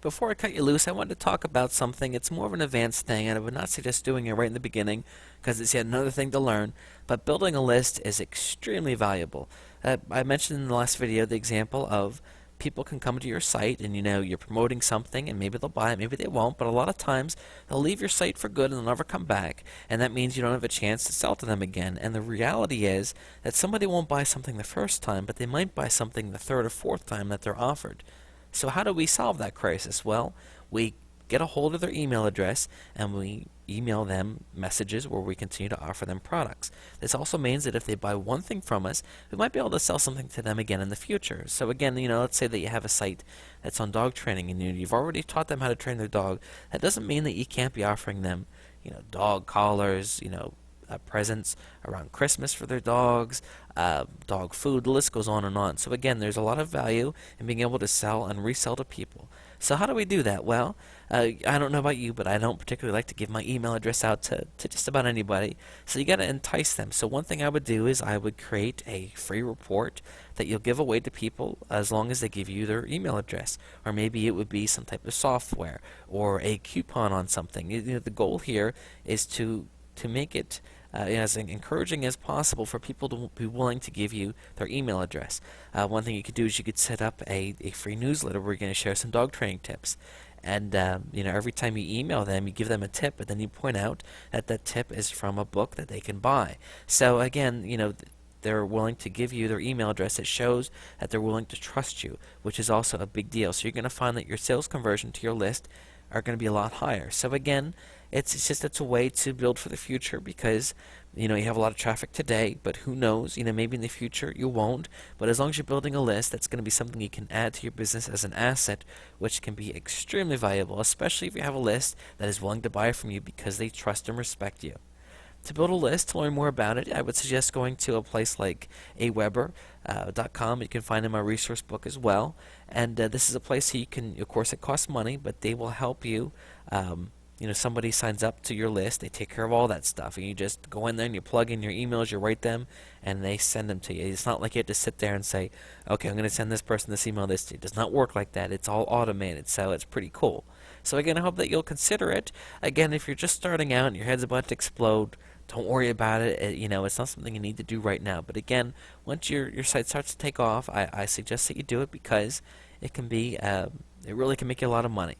Before I cut you loose, I wanted to talk about something. It's more of an advanced thing, and I would not suggest doing it right in the beginning because it's yet another thing to learn. But building a list is extremely valuable. I mentioned in the last video the example of people can come to your site and you're promoting something and maybe they'll buy it, maybe they won't, but a lot of times they'll leave your site for good and they'll never come back, and that means you don't have a chance to sell to them again. And the reality is that somebody won't buy something the first time, but they might buy something the third or fourth time that they're offered. So how do we solve that crisis? Well, we get a hold of their email address and we email them messages where we continue to offer them products. This also means that if they buy one thing from us, we might be able to sell something to them again in the future. So again, let's say that you have a site that's on dog training and you've already taught them how to train their dog. That doesn't mean that you can't be offering them, dog collars, presents around Christmas for their dogs, dog food, the list goes on and on. So again, there's a lot of value in being able to sell and resell to people. So how do we do that? Well, I don't know about you, but I don't particularly like to give my email address out to just about anybody. So you got to entice them. So one thing I would do is I would create a free report that you'll give away to people as long as they give you their email address. Or maybe it would be some type of software or a coupon on something. The goal here is to make it as encouraging as possible for people to be willing to give you their email address. One thing you could do is you could set up a free newsletter where you're going to share some dog training tips. And every time you email them, you give them a tip, but then you point out that that tip is from a book that they can buy. So again, they're willing to give you their email address. It shows that they're willing to trust you, which is also a big deal. So you're going to find that your sales conversion to your list are going to be a lot higher. So again, it's a way to build for the future because you have a lot of traffic today, but who knows, maybe in the future you won't. But as long as you're building a list, that's going to be something you can add to your business as an asset, which can be extremely valuable, especially if you have a list that is willing to buy from you because they trust and respect you. To build a list, to learn more about it, I would suggest going to a place like aweber.com. You can find in my resource book as well. And this is a place you can, of course, it costs money, but they will help you. Somebody signs up to your list, they take care of all that stuff, and you just go in there and you plug in your emails, you write them, and they send them to you. It's not like you have to sit there and say, okay, I'm going to send this person this email, this. It does not work like that. It's all automated, so it's pretty cool. So again, I hope that you'll consider it. Again, if you're just starting out and your head's about to explode, don't worry about it. It's not something you need to do right now. But again, once your site starts to take off, I suggest that you do it because it can be, it really can make you a lot of money.